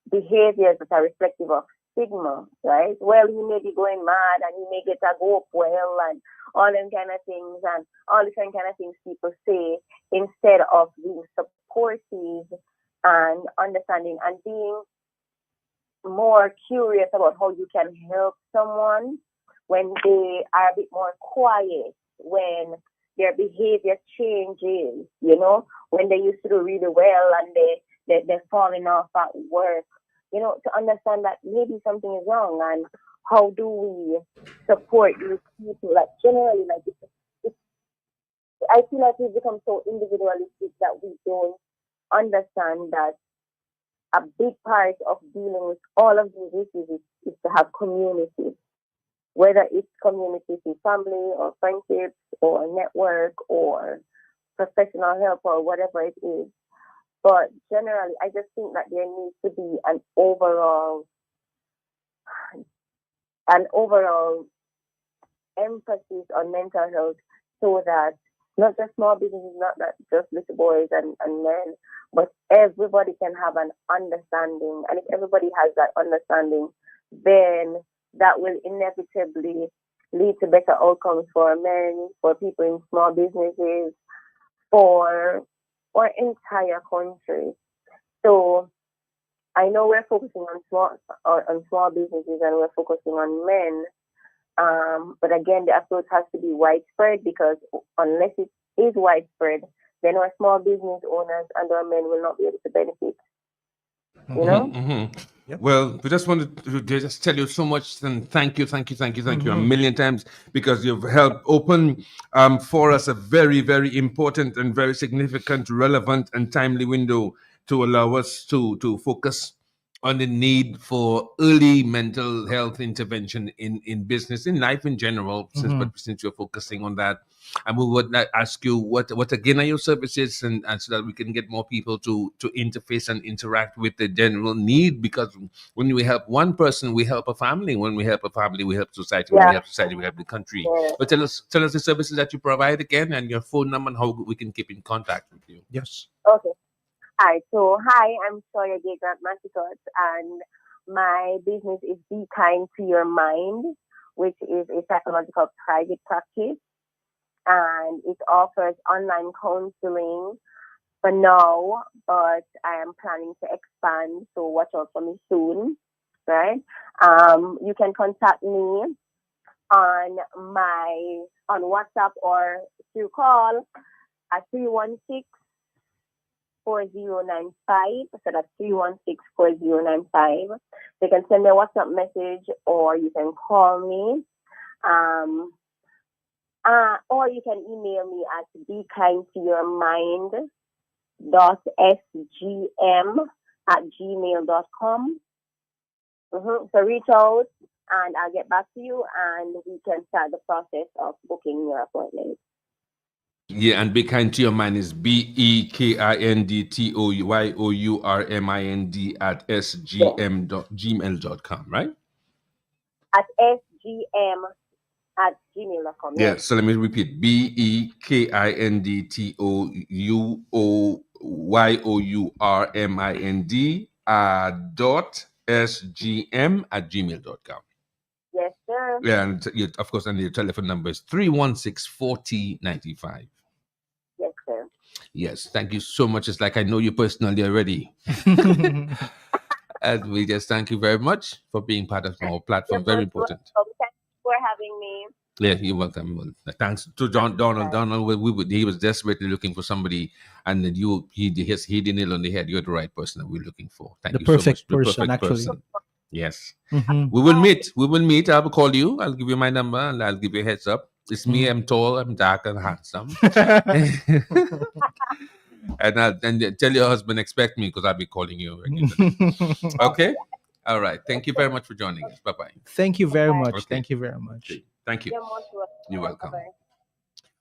behaviors that are reflective of stigma, right? Well, he may be going mad, and he may get a go up well, and all them kind of things, and all different kind of things people say, instead of being supportive and understanding and being more curious about how you can help someone when they are a bit more quiet, when their behavior changes, when they used to do really well and they're falling off at work, to understand that maybe something is wrong, and how do we support these people? Like, generally, like, I feel like we've become so individualistic that we don't understand that a big part of dealing with all of these issues is to have community, whether it's community through family or friendships or network or professional help or whatever it is. But generally, I just think that there needs to be an overall emphasis on mental health, so that not just small businesses, not that just little boys and men, but everybody can have an understanding. And if everybody has that understanding, then that will inevitably lead to better outcomes for men, for people in small businesses, for our entire country. So I know we're focusing on small businesses, and we're focusing on men. But again, the approach has to be widespread, because unless it is widespread, then our small business owners and our men will not be able to benefit. Yep. Well, we just wanted to just tell you so much, and thank you a million times, because you've helped open for us a very, very important and very significant, relevant, and timely window to allow us to focus on the need for early mental health intervention in business, in life in general, since you're focusing on that. And we would ask you what again are your services, and so that we can get more people to interface and interact with the general need, because when we help one person, we help a family. When we help a family, we help society. When we help society, we help the country. Yeah. But tell us the services that you provide again, and your phone number, and how we can keep in contact with you. Yes. Okay. All right. So, hi, I'm Sawyer Gay Grant Massicot, and my business is Be Kind to Your Mind, which is a psychological private practice, and it offers online counseling for now, but I am planning to expand, so watch out for me soon, right? You can contact me on WhatsApp or through call at 316-4095. So that's 316-4095. You can send me a WhatsApp message, or you can call me. Or you can email me at bekindtoyourmind.sgm@gmail.com. So reach out. and I'll get back to you, and we can start the process of booking your appointment. Yeah, and Be Kind to Your Mind is BEKINDTOYOURMIND at sgm.gmail.com, right? At sgm@gmail.com. Yeah, Yes. so let me repeat: BEKINDTOYOURMIND dot sgm@gmail.com. Yes, sir. Yeah, and of course, and your telephone number is 316-4095. Yes, sir. Yes, thank you so much. It's like I know you personally already. And we just thank you very much for being part of our platform. You're Very most important. welcome. Thank you for having me. Yeah, you're welcome. Well, thanks to Donald. Donald, he was desperately looking for somebody, and then he hit the nail on the head. You're the right person that we're looking for. Thank The you perfect so much. person, actually. Yes. Mhm. We will meet. We will meet. I will call you. I'll give you my number and I'll give you a heads up. It's me. I'm tall. I'm dark and handsome. And tell your husband expect me because I'll be calling you regularly. Okay. All right. Thank you very much for joining us. Bye bye. Thank you very much. Okay. Thank you very much. Okay. Thank you. You're most welcome. You're welcome. Bye-bye.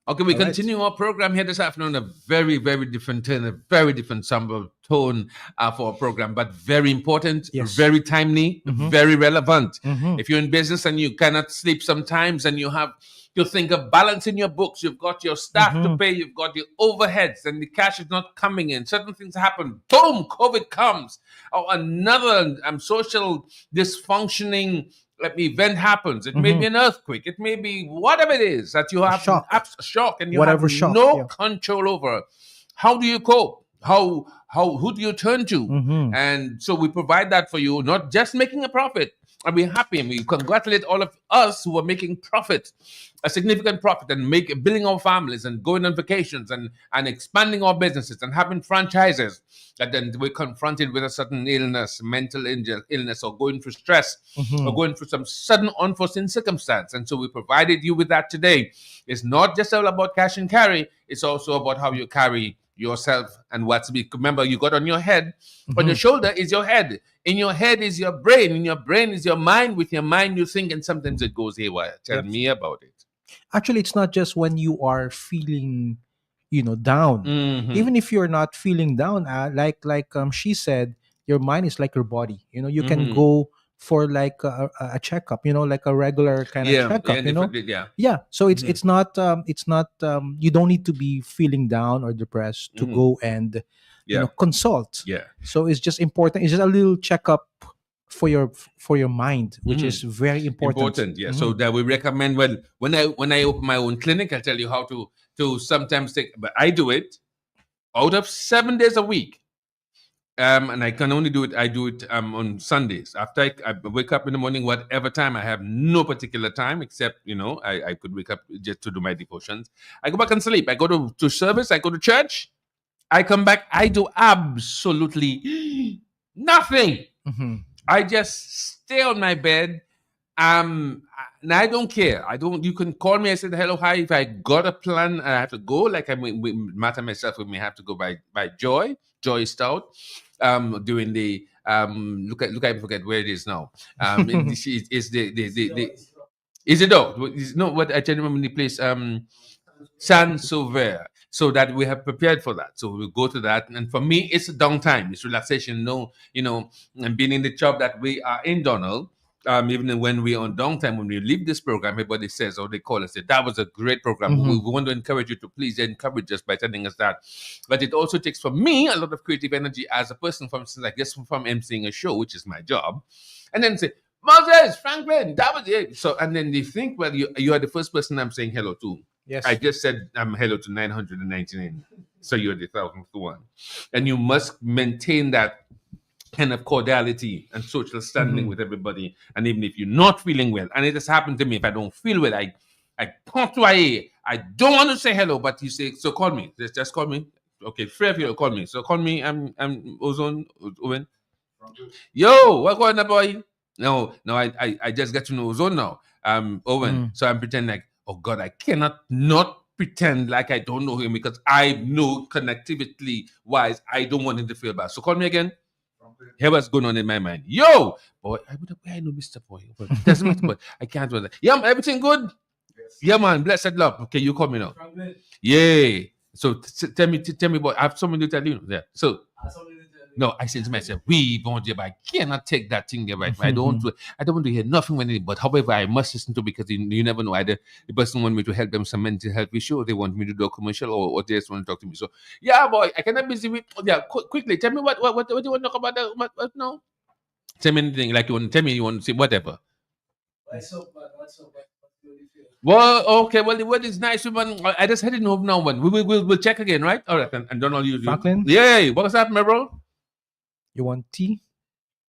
Okay, we All right. continue our program here this afternoon. A very, very different turn, a very different somber tone for our program, but very important, Yes. very timely, very relevant. Mhm. If you're in business and you cannot sleep sometimes and you have to think of balancing your books, you've got your staff to pay, you've got your overheads, and the cash is not coming in. Certain things happen. Boom, COVID comes. Or another social dysfunctioning event happens. It may be an earthquake. It may be whatever it is that you have shock and you Whatever have shock, no yeah. control over. How do you cope? Who do you turn to? Mhm. And so we provide that for you, not just making a profit. And we're happy and we congratulate all of us who are making profit, a significant profit, and building our families and going on vacations and expanding our businesses and having franchises. That then we're confronted with a sudden illness, mental illness, or going through stress, or going through some sudden unforeseen circumstance. And so we provided you with that today. It's not just all about cash and carry, it's also about how you carry yourself and what's big. Remember, you got on your head. On your shoulder is your head. In your head is your brain. In your brain is your mind. With your mind, you think, and sometimes it goes haywire. Tell me about it. Actually, it's not just when you are feeling, down. Even if you're not feeling down, like she said, your mind is like your body. You can go for like a checkup. Like a regular kind of checkup. Yeah. So it's not you don't need to be feeling down or depressed to go and consult. Yeah. So it's just important. It's just a little checkup for your mind, which is very important. Yeah. So that we recommend. Well, when I open my own clinic, I'll tell you how to sometimes take. But I do it out of 7 days a week. And I can only do it. I do it on Sundays. After I wake up in the morning, whatever time, I have no particular time except I could wake up just to do my devotions. I go back and sleep. I go to service. I go to church. I come back. I do absolutely nothing. I just stay on my bed. And I don't care. You can call me. I said hello, hi. If I got a plan, I have to go. Like Matt and myself, we may have to go by Joy Stout. Doing the look, I forget where it is now. Is it though? No, what I can't remember the place. San Sauver. So that we have prepared for that. So we'll go to that. And for me, it's a downtime. It's relaxation. And being in the job that we are in, Donald, even when we're on downtime, when we leave this program, everybody says, or they call us, say, that was a great program. We want to encourage you to please encourage us by telling us that. But it also takes, for me, a lot of creative energy as a person, from emceeing a show, which is my job. And then say, Moses, Franklin, that was it. So, and then they think, well, you are the first person I'm saying hello to. Yes. I just said hello to 999. So you're the 1,000th one. And you must maintain that kind of cordiality and social standing with everybody. And even if you're not feeling well, and it has happened to me, if I don't feel well, I come to IA. I don't want to say hello, but you say, so call me. Just call me. Okay, free of you, call me. So call me. I'm Ozone, Owen. Yo, what going on, boy? No, I just got to know Ozone now. Owen. So I'm pretending like, oh God, I cannot not pretend like I don't know him, because I know connectivity wise, I don't want him to feel bad. So call me again. Here what's going on in my mind. Yo, boy, I know Mr. Boy. But it doesn't matter, but I can't do that. Yeah, everything good? Yeah, man. Blessed love. Okay, you call me now. Yeah. So tell me, boy. I have something to tell you. Yeah. So no, I said to myself, we won't but I cannot take that thing there right. I don't want to hear nothing when it, but however, I must listen to because you never know. Either the person want me to help them some mental health issue, or they want me to do a commercial, or they just want to talk to me. So yeah, boy, I cannot busy with quickly. Tell me what do you want to talk about? What no? Tell me anything like you want to tell me. You want to say whatever. Well, okay. Well, what is nice, man. I just heading home now, man. We'll check again, right? All right, and Donald, you. Franklin? Yeah. What's up, my bro? You want tea?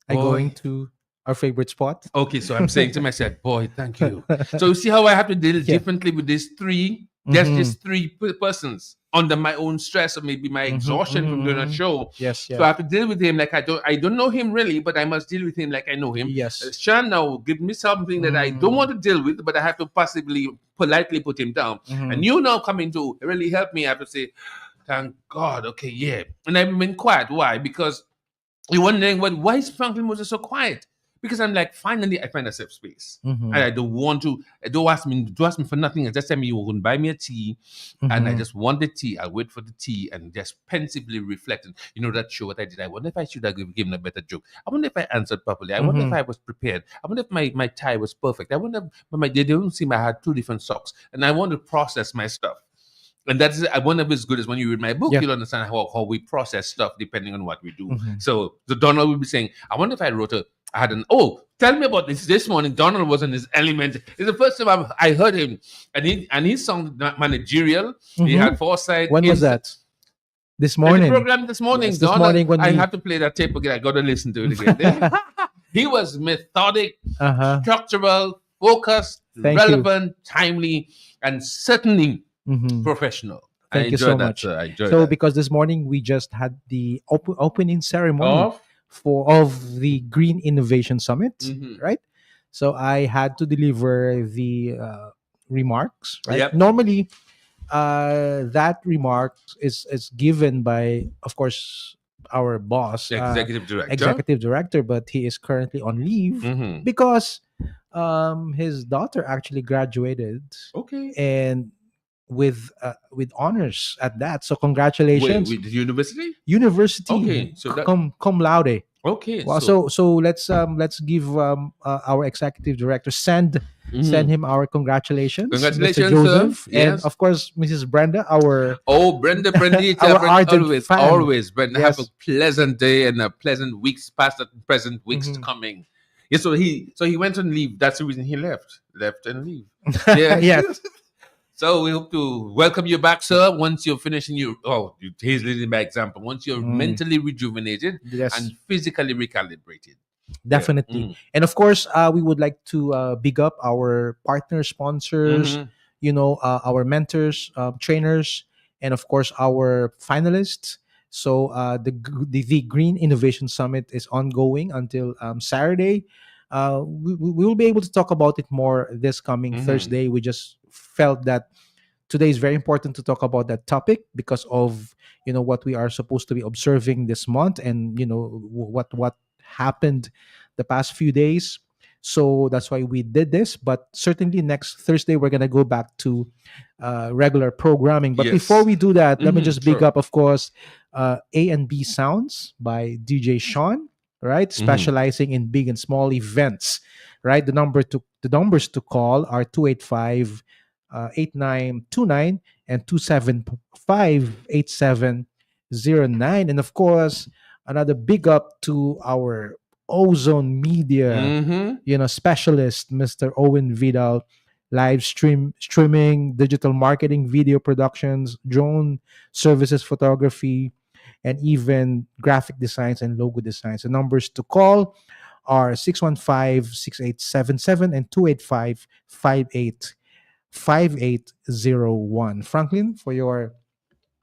I'm Boy. going to our favorite spot. Okay, so I'm saying to myself, boy, thank you. So you see how I have to deal differently with these three. There's just three persons under my own stress or maybe my exhaustion from doing a show. Yes, yes. So I have to deal with him like I don't know him really, but I must deal with him like I know him. Yes. Sean now give me something that I don't want to deal with, but I have to possibly politely put him down. And you now coming to really help me. I have to say, thank God. Okay, yeah. And I've been quiet. Why? Because you're wondering why is Franklin Moses so quiet? Because I'm like, finally, I find a safe space. And I don't want to, don't ask me for nothing. Just tell me you can buy me a tea. And I just want the tea. I'll wait for the tea and just pensively reflecting. You know that show what I did? I wonder if I should have given a better joke. I wonder if I answered properly. I wonder if I was prepared. I wonder if my tie was perfect. I wonder if they don't seem I had two different socks. And I want to process my stuff. And that's one of as good as when you read my book, you'll understand how we process stuff depending on what we do. So the Donald will be saying, I wonder if I wrote tell me about this morning. Donald was in his element. It's the first time I heard him, and he sounded managerial. He had foresight. When was that? This morning. The program this morning. Yes, Donald, morning when I have to play that tape again. I got to listen to it again. He was methodic, structural, focused, relevant, timely, and certainly professional. Thank you so much. So because this morning we just had the opening ceremony of the Green Innovation Summit, right? So I had to deliver the remarks, right? Yep. Normally, that remark is given by, of course, our boss, the executive director, but he is currently on leave because his daughter actually graduated. Okay. And with honors at that. So congratulations. With the university? University. Okay. So cum laude. Okay. Well, so let's give our executive director send him our congratulations. Congratulations, Mr. Joseph, sir. Yes. And of course Mrs. Brenda, our Brendita, our ardent fan. always Brenda. Yes. Have a pleasant day and a pleasant weeks past the present weeks coming. Yeah, so he went on leave. That's the reason he left and leave. Yeah. Yes. So we hope to welcome you back, sir. Once you're finishing he's leading by example. Once you're mentally rejuvenated and physically recalibrated. Definitely. Yeah. And of course, we would like to big up our partner sponsors, our mentors, trainers, and of course, our finalists. So the Green Innovation Summit is ongoing until Saturday. We will be able to talk about it more this coming Thursday. We just felt that today is very important to talk about that topic because of what we are supposed to be observing this month and what happened the past few days. So that's why we did this. But certainly next Thursday we're gonna go back to regular programming. But before we do that, let me just big up, of course, A and B Sounds by DJ Sean, right? Specializing in big and small events, right? The numbers to call are 285-8929 and 275-8709. And of course, another big up to our Ozone Media, specialist, Mr. Owen Vidal, streaming, digital marketing, video productions, drone services, photography, and even graphic designs and logo designs. The numbers to call are 615-6877 and 285-5801. Franklin, for your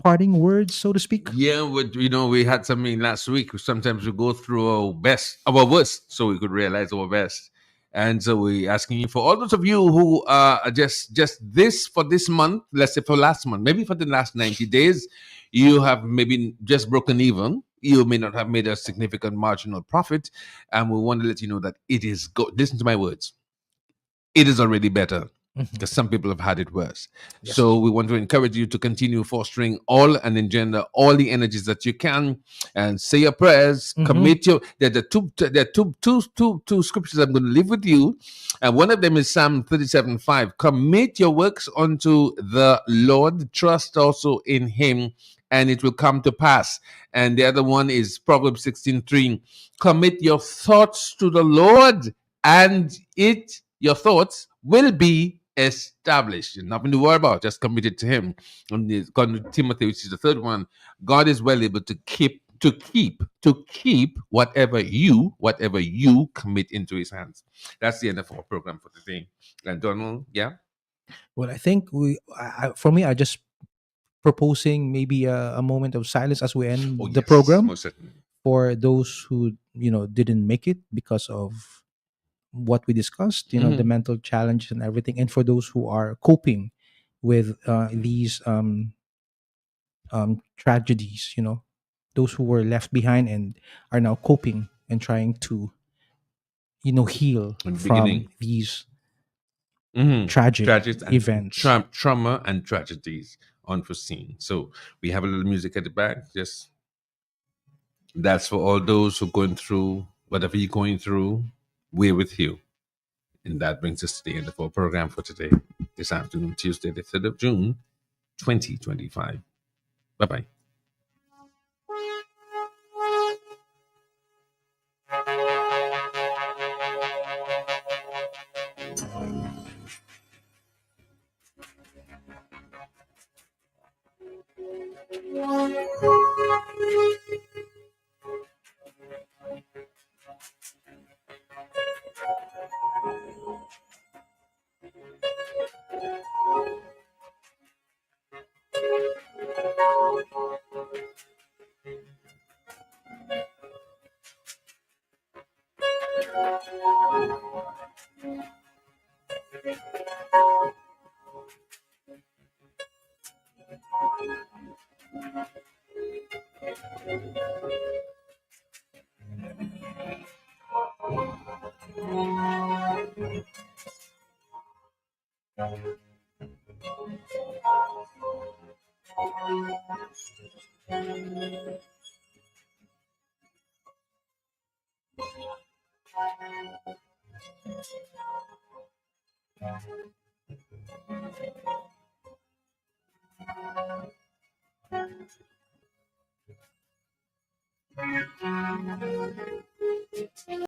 parting words, so to speak. Yeah, but we had something last week. Sometimes we go through our worst, so we could realize our best. And so we're asking you, for all those of you who are just this for this month, let's say for last month, maybe for the last 90 days, you have maybe just broken even. you may not have made a significant marginal profit, and we want to let you know that it is good. Listen to my words. It is already better, because some people have had it worse. Yes. So we want to encourage you to continue fostering all and engender all the energies that you can, and say your prayers. Commit your. There are two scriptures I'm going to leave with you, and one of them is Psalm 37:5. Commit your works unto the Lord. Trust also in Him, and it will come to pass. And the other one is Proverbs 16:3. Commit your thoughts to the Lord, and your thoughts will be established. Nothing to worry about. Just commit it to Him. And according to Timothy, which is the third one, God is well able to keep whatever you commit into His hands. That's the end of our program for today. And Donald, yeah. Well, I think for me, I just proposing maybe a moment of silence as we end the program Most certainly. for those who didn't make it because of what we discussed, the mental challenges and everything, and for those who are coping with these tragedies, those who were left behind and are now coping and trying to heal In the from beginning. these Tragic events. trauma and tragedies unforeseen. So we have a little music at the back. Just that's for all those who are going through whatever you're going through. We're with you. And that brings us to the end of our program for today, this afternoon, Tuesday, the 3rd of June, 2025. Bye-bye.